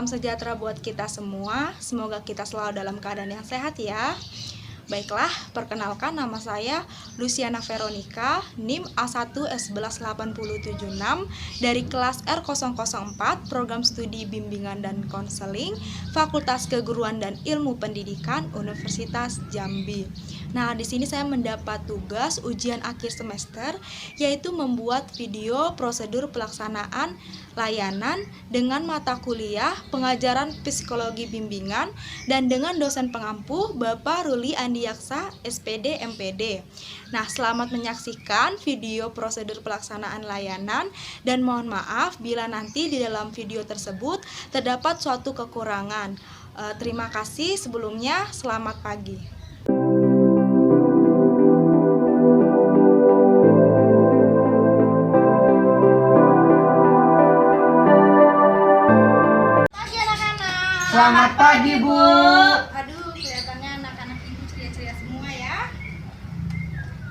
salam sejahtera buat kita semua. Semoga kita selalu dalam keadaan yang sehat ya. Baiklah, perkenalkan nama saya Luciana Veronica, NIM A1S11876 dari kelas R004, Program Studi Bimbingan dan Konseling, Fakultas Keguruan dan Ilmu Pendidikan, Universitas Jambi. Nah, di sini saya mendapat tugas ujian akhir semester, yaitu membuat video prosedur pelaksanaan layanan dengan mata kuliah pengajaran psikologi bimbingan dan dengan dosen pengampu Bapak Ruli Andiyaksa, SPD MPD. Nah, selamat menyaksikan video prosedur pelaksanaan layanan dan mohon maaf bila nanti di dalam video tersebut terdapat suatu kekurangan. Terima kasih sebelumnya, selamat pagi. Selamat pagi, Bu. Aduh, kelihatannya anak-anak ibu ceria-ceria semua ya.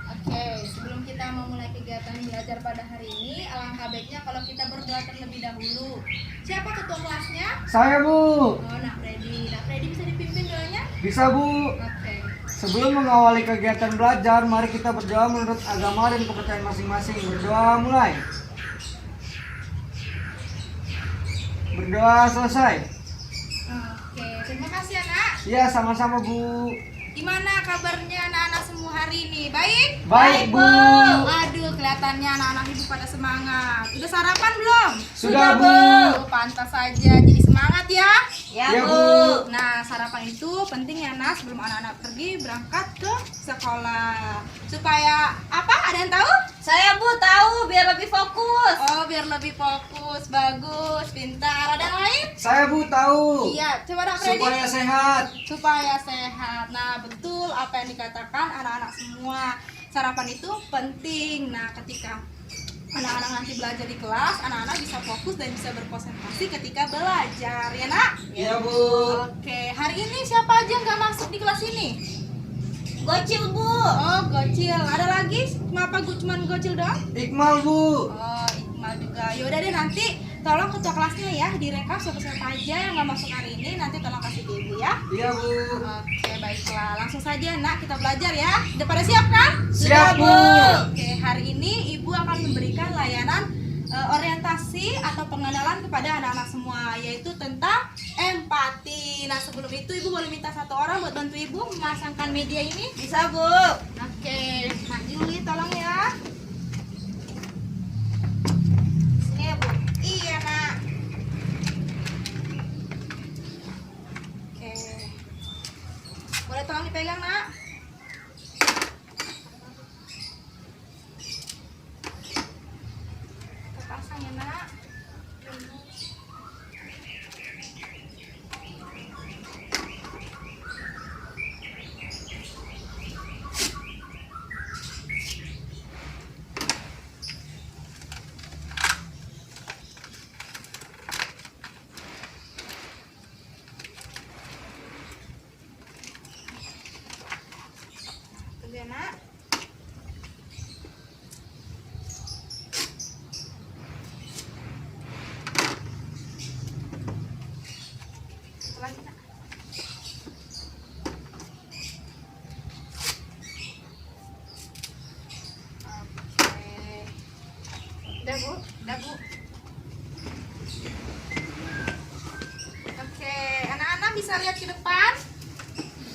Oke, sebelum kita memulai kegiatan belajar pada hari ini, alangkah baiknya kalau kita berdoa terlebih dahulu. Siapa ketua kelasnya? Saya, Bu. Oh, Nak Freddy. Nak Freddy bisa dipimpin doanya? Bisa, Bu. Oke. Sebelum mengawali kegiatan belajar, mari kita berdoa menurut agama dan kepercayaan masing-masing. Berdoa mulai. Berdoa selesai. Oke, terima kasih anak. Ya, sama-sama, Bu. Gimana kabarnya anak-anak semua hari ini? Baik? Baik, Bu. Aduh, kelihatannya anak-anak ibu pada semangat. Udah sarapan belum? Sudah, Bu. Oh, pantas saja. Jadi semangat ya. Ya, Bu. Nah, sarapan itu penting ya, Nas, sebelum anak-anak pergi berangkat ke sekolah. Supaya apa? Ada yang tahu? Saya, Bu, tahu biar lebih fokus. Oh, biar lebih fokus. Bagus, pintar. Ada yang lain? Saya, Bu, tahu. Iya, coba Nak Freddy. Supaya sehat. Supaya sehat. Nah, betul apa yang dikatakan anak-anak semua. Sarapan itu penting. Nah, ketika anak-anak nanti belajar di kelas, anak-anak bisa fokus dan bisa berkonsentrasi ketika belajar, ya Nak? Ya, Bu. Oke, hari ini siapa aja yang nggak masuk di kelas ini? Gocil, Bu. Oh, Gocil. Ada lagi? Kenapa gue cuman Gocil doang? Iqmal, Bu. Oh, Iqmal juga. Yaudah deh, nanti tolong ketua kelasnya ya direkap siapa-siapa aja yang nggak masuk hari ini. Nanti tolong kasih ke ibu ya. Iya, Bu. Oke, baiklah. Langsung saja Nak, kita belajar ya. Udah pada siap kan? Siap, Bu. Oke, hari ini ibu akan memberikan layanan orientasi atau pengenalan kepada anak-anak semua, yaitu tentang empati. Nah, sebelum itu ibu boleh minta satu orang buat bantu ibu memasangkan media ini? Bisa, Bu. Oke, Nak Juli tolong ya. Sini ya, Bu. Iya, Nak. Oke. Boleh tolong dipegang, Nak? Kita pasang ya, Nak. Tunggu ya, Nak. Satu lagi, Nak. Oke. Udah, Bu? Udah, Bu. Oke, anak-anak bisa lihat ke depan?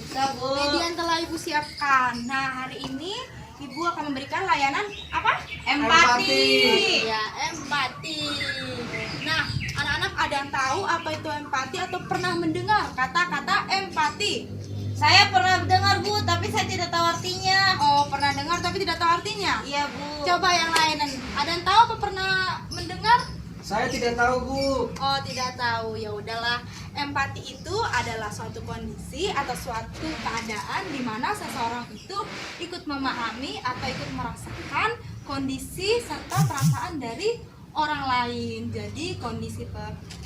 Bisa, Bu. Media yang telah ibu siapkan. Nah, hari ini ibu akan memberikan layanan apa? Empati. Ya, empati. Nah, anak-anak ada yang tahu apa itu empati atau pernah mendengar kata-kata empati? Saya pernah dengar, Bu, tapi saya tidak tahu artinya. Oh, pernah dengar tapi tidak tahu artinya? Iya, Bu. Coba yang lain. Ada yang tahu apa pernah mendengar? Saya tidak tahu, Bu. Oh, tidak tahu. Ya udahlah. Empati itu adalah suatu kondisi atau suatu keadaan di mana seseorang itu ikut memahami atau ikut merasakan kondisi serta perasaan dari orang lain. Jadi kondisi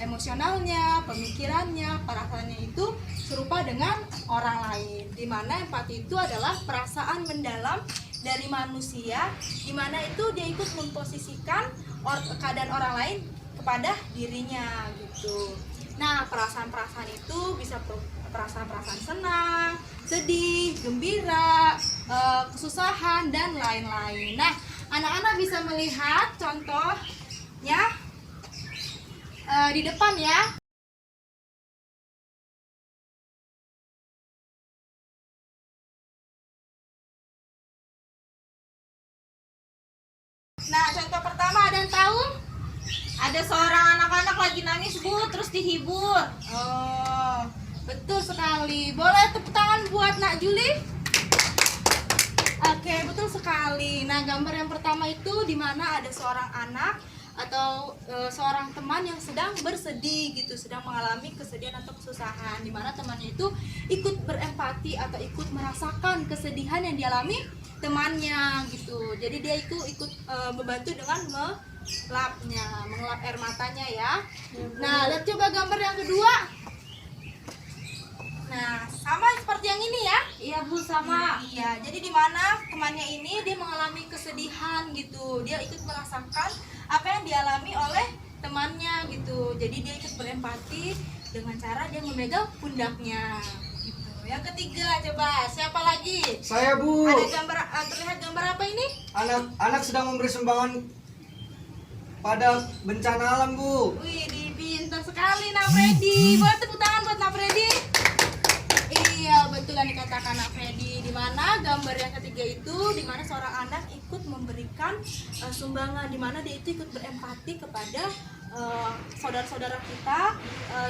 emosionalnya, pemikirannya, perasaannya itu serupa dengan orang lain. Di mana empati itu adalah perasaan mendalam dari manusia, di mana itu dia ikut memposisikan keadaan orang lain kepada dirinya gitu. Nah, perasaan-perasaan itu bisa perasaan-perasaan senang, sedih, gembira, kesusahan, dan lain-lain. Nah, anak-anak bisa melihat contohnya di depan ya. Nah, contoh pertama ada yang tahu? Ada seorang anak-anak lagi nangis, Bu, terus dihibur. Oh, betul sekali. Boleh tepuk tangan buat Nak Juli? Oke, betul sekali. Nah, gambar yang pertama itu di mana ada seorang anak atau seorang teman yang sedang bersedih gitu, sedang mengalami kesedihan atau kesusahan, di mana temannya itu ikut berempati atau ikut merasakan kesedihan yang dialami temannya gitu. Jadi dia itu ikut membantu dengan mengelap air matanya ya. Nah, lihat coba gambar yang kedua. Nah, sama seperti yang ini ya. Iya, Bu, sama. Iya, jadi di mana temannya ini dia mengalami kesedihan gitu. Dia ikut merasakan apa yang dialami oleh temannya gitu. Jadi dia ikut berempati dengan cara dia memegang pundaknya gitu. Yang ketiga coba siapa lagi? Saya, Bu. Ada gambar terlihat gambar apa ini? Anak sedang memberi sumbangan pada bencana alam, Bu. Wih, pintar sekali Nak Freddy. Boleh tepuk tangan buat Nak Freddy? Iya, betul yang dikatakan Nak Freddy. Di mana gambar yang ketiga itu di mana seorang anak ikut memberikan sumbangan, di mana dia itu ikut berempati kepada saudara-saudara kita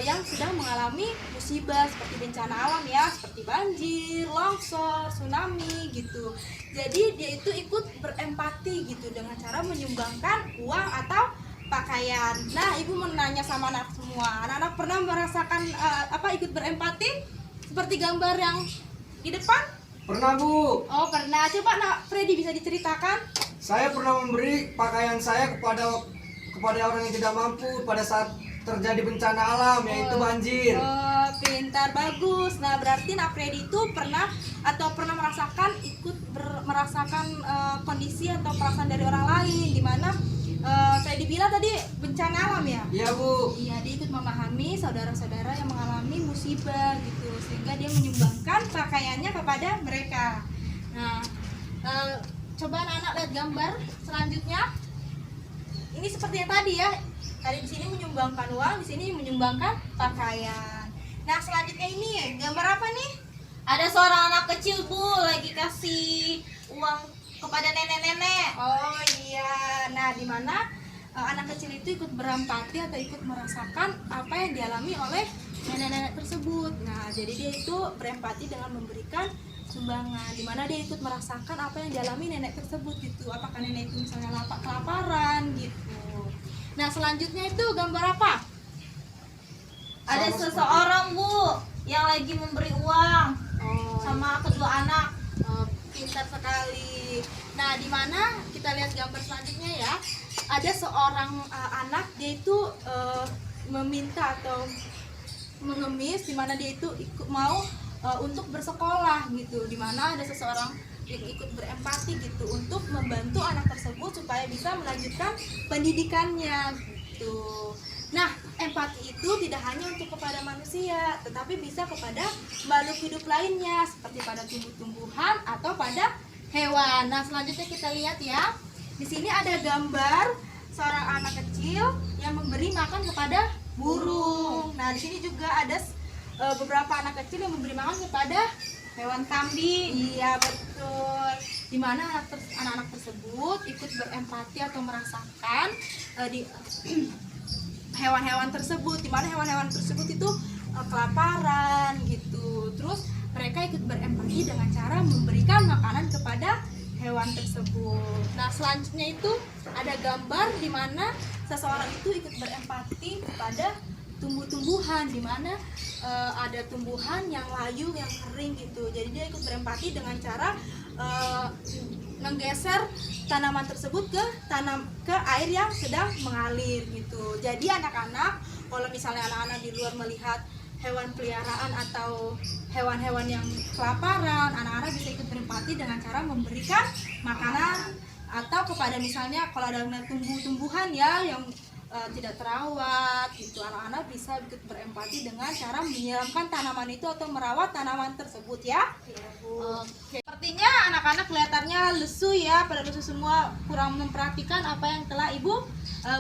yang sedang mengalami musibah seperti bencana alam ya, seperti banjir, longsor, tsunami gitu. Jadi dia itu ikut berempati gitu dengan cara menyumbangkan uang atau pakaian. Nah, Ibu mau nanya sama anak semua. Anak-anak pernah merasakan ikut berempati seperti gambar yang di depan? Pernah, Bu. Oh, pernah. Coba Nak Freddy bisa diceritakan? Saya pernah memberi pakaian saya kepada orang yang tidak mampu pada saat terjadi bencana alam, yaitu banjir. Oh, pintar, bagus. Nah, berarti Nak Freddy itu pernah merasakan merasakan kondisi atau perasaan dari orang lain, di mana saya dibilang tadi bencana alam ya? Iya, Bu. Iya, dia ikut memahami saudara-saudara yang mengalami musibah gitu, sehingga dia menyumbangkan pakaiannya kepada mereka. Nah, coba anak-anak lihat gambar selanjutnya. Ini seperti yang tadi ya. Tadi di sini menyumbangkan uang, di sini menyumbangkan pakaian. Nah, selanjutnya ini gambar apa nih? Ada seorang anak kecil, Bu, lagi kasih uang kepada nenek-nenek. Oh iya. Nah, di mana anak kecil itu ikut berempati atau ikut merasakan apa yang dialami oleh nenek-nenek tersebut. Nah, jadi dia itu berempati dengan memberikan sumbangan, di mana dia ikut merasakan apa yang dialami nenek tersebut gitu. Apakah nenek itu misalnya kelaparan gitu. Nah, selanjutnya itu gambar apa? Ada seseorang, Bu, yang lagi memberi uang Oh, sama kedua anak. pintar sekali. Nah, di mana kita lihat gambar selanjutnya ya, ada seorang anak, dia itu meminta atau mengemis, di mana dia itu mau untuk bersekolah gitu, di mana ada seseorang yang ikut berempati gitu untuk membantu anak tersebut supaya bisa melanjutkan pendidikannya gitu. Nah, empati itu tidak hanya untuk kepada manusia, tetapi bisa kepada makhluk hidup lainnya, seperti pada tumbuh-tumbuhan atau pada hewan. Nah, selanjutnya kita lihat ya. Di sini ada gambar seorang anak kecil yang memberi makan kepada burung. Nah, di sini juga ada beberapa anak kecil yang memberi makan kepada hewan kambing. Iya, betul. Di mana anak-anak tersebut ikut berempati atau merasakan di hewan-hewan tersebut, di mana hewan-hewan tersebut itu kelaparan gitu. Terus mereka ikut berempati dengan cara memberikan makanan kepada hewan tersebut. Nah, selanjutnya itu ada gambar di mana seseorang itu ikut berempati kepada tumbuh-tumbuhan, di mana ada tumbuhan yang layu, yang kering gitu. Jadi dia ikut berempati dengan cara menggeser tanaman tersebut ke air yang sedang mengalir gitu. Jadi anak-anak, kalau misalnya anak-anak di luar melihat hewan peliharaan atau hewan-hewan yang kelaparan, anak-anak bisa ikut berempati dengan cara memberikan makanan, atau kepada misalnya kalau ada tumbuh-tumbuhan ya yang tidak terawat gitu, anak-anak bisa ikut berempati dengan cara menyiramkan tanaman itu atau merawat tanaman tersebut ya. Oke. Sepertinya anak-anak kelihatannya lesu ya, pada lesu semua, kurang memperhatikan apa yang telah ibu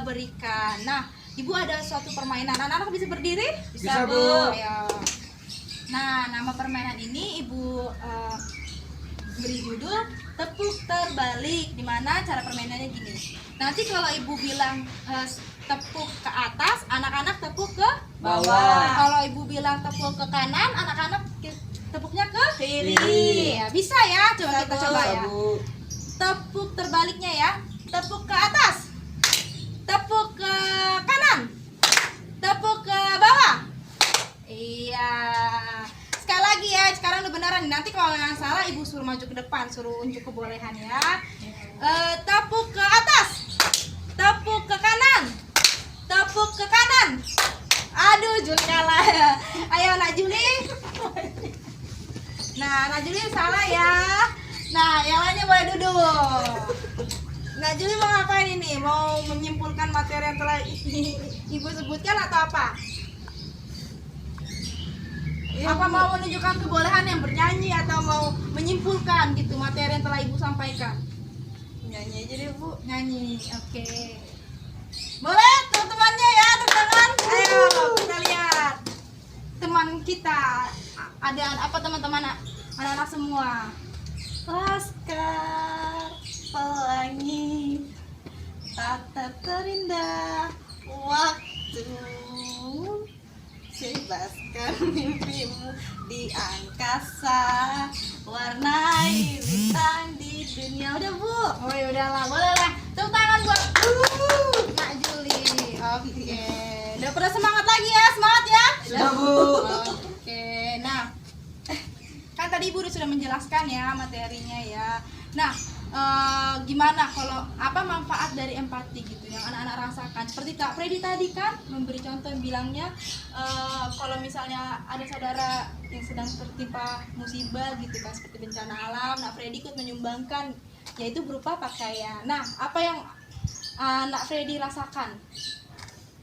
berikan. Nah, ibu ada suatu permainan, anak-anak bisa berdiri? Bisa, Bu. Ayo. Nah, nama permainan ini ibu beri judul tepuk terbalik, dimana cara permainannya gini. Nanti kalau ibu bilang tepuk ke atas, anak-anak tepuk ke Bawah. Kalau ibu bilang tepuk ke kanan, anak-anak tepuknya ke Kiri. Ya, bisa ya, coba kita coba ya. Bu. Tepuk terbaliknya ya, tepuk ke atas, tepuk ke kanan, tepuk ke bawah. Iya. Sekali lagi ya, sekarang udah beneran. Nanti kalau yang salah ibu suruh maju ke depan, suruh unjuk kebolehan ya. Tepuk ke atas, tepuk ke kanan, tepuk ke kanan. Aduh, Juli kalah. Ayo Nak Juli. Nah, Nak Juli salah ya. Nah, yang lainnya boleh duduk. Nak Juli mau ngapain ini? Mau menyimpulkan materi yang telah ibu sebutkan atau apa? Apa mau menunjukkan kebolehan yang bernyanyi atau mau menyimpulkan gitu materi yang telah ibu sampaikan? Nyanyi aja deh bu. Nyanyi, oke. Boleh teman-temannya ya, teman-teman. Ayo kita lihat teman kita. Ada apa teman-teman, anak-anak semua? Laskar pelangi tata terindah waktu, bebaskan mimpimu di angkasa, warnai bintang di dunia. Udah bu? Oh ya udahlah, boleh lah. Tepuk tangan buat Nak Juli. Oke, udah pada semangat lagi ya, semangat ya. Sudah, Bu. Oke, nah kan tadi ibu sudah menjelaskan ya materinya ya. Nah, gimana kalau apa manfaat dari empati gitu yang anak-anak rasakan? Seperti Kak Freddy tadi kan memberi contoh yang bilangnya kalau misalnya ada saudara yang sedang tertimpa musibah gitu kan, seperti bencana alam, Nak Freddy ikut menyumbangkan, yaitu berupa pakaian. Nah, apa yang Nak Freddy rasakan?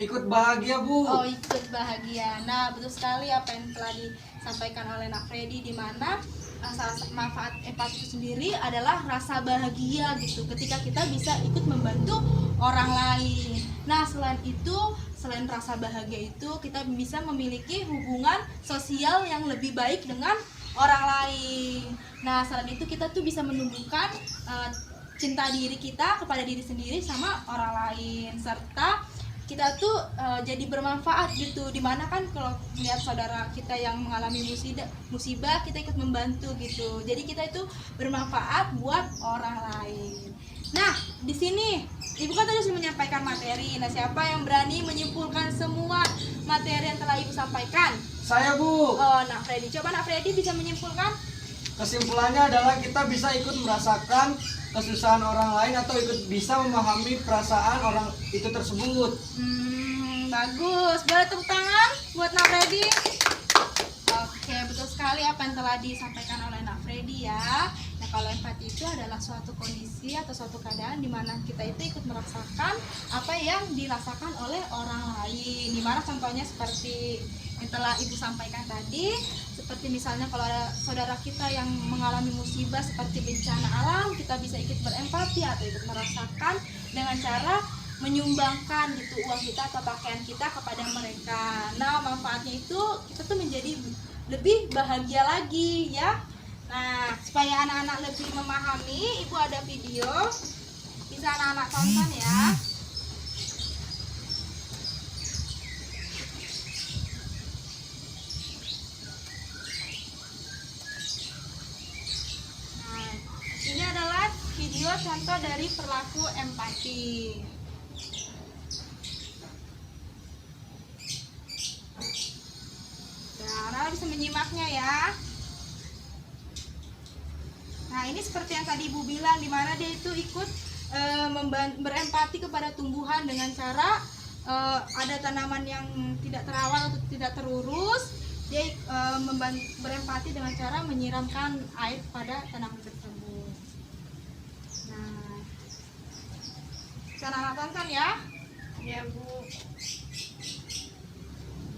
Ikut bahagia, Bu. Oh, ikut bahagia. Nah, betul sekali apa yang telah disampaikan oleh Nak Freddy, di mana salah manfaat empati itu sendiri adalah rasa bahagia gitu ketika kita bisa ikut membantu orang lain. Nah, selain itu, selain rasa bahagia itu, kita bisa memiliki hubungan sosial yang lebih baik dengan orang lain. Nah, selain itu kita tuh bisa menumbuhkan cinta diri kita kepada diri sendiri sama orang lain, serta kita tuh jadi bermanfaat gitu, dimana kan kalau melihat saudara kita yang mengalami musibah kita ikut membantu gitu, jadi kita itu bermanfaat buat orang lain. Nah, di sini ibu kan tadi sudah menyampaikan materi. Nah, siapa yang berani menyimpulkan semua materi yang telah ibu sampaikan? Saya, Bu. Oh, Nak Freddy, coba Nak Freddy bisa menyimpulkan. Kesimpulannya adalah kita bisa ikut merasakan kesusahan orang lain atau ikut bisa memahami perasaan orang itu tersebut. Bagus. Boleh tepuk tangan buat Nak Freddy. Oke, betul sekali apa yang telah disampaikan oleh Nak Freddy ya. Nah, kalau empati itu adalah suatu kondisi atau suatu keadaan di mana kita itu ikut merasakan apa yang dirasakan oleh orang lain. Dimana contohnya seperti yang telah ibu sampaikan tadi, seperti misalnya kalau ada saudara kita yang mengalami musibah seperti bencana alam, kita bisa ikut berempati atau ikut merasakan dengan cara menyumbangkan gitu uang kita atau pakaian kita kepada mereka. Nah, manfaatnya itu kita tuh menjadi lebih bahagia lagi ya. Nah, supaya anak-anak lebih memahami, ibu ada video, bisa anak-anak tonton ya. Nah, ini adalah video contoh dari perilaku empati. Nah, bisa menyimaknya ya. Nah, ini seperti yang tadi ibu bilang, dimana dia itu ikut berempati kepada tumbuhan dengan cara ada tanaman yang tidak terawat atau tidak terurus, dia berempati dengan cara menyiramkan air pada tanaman tersebut. Nah, cara tonton ya. Ya, Bu.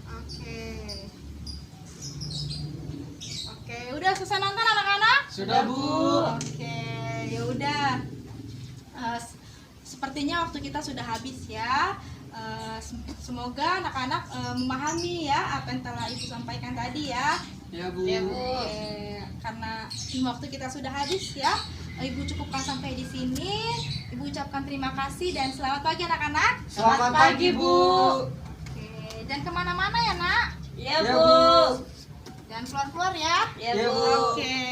Oke. Oke, udah selesai nonton anak-anak? Sudah, Bu. Oke, ya udah. Sepertinya waktu kita sudah habis ya. Semoga anak-anak memahami ya apa yang telah Ibu sampaikan tadi ya. Ya, Bu. Ya, Bu. Karena waktu kita sudah habis ya. Ibu cukupkan sampai di sini. Ibu ucapkan terima kasih dan selamat pagi anak-anak. Selamat pagi, Bu. Oke, dan kemana-mana ya nak. Ya, Ya, Bu. Bu. Jangan keluar-keluar ya. Ya, Ya, Bu. Bu. Oke.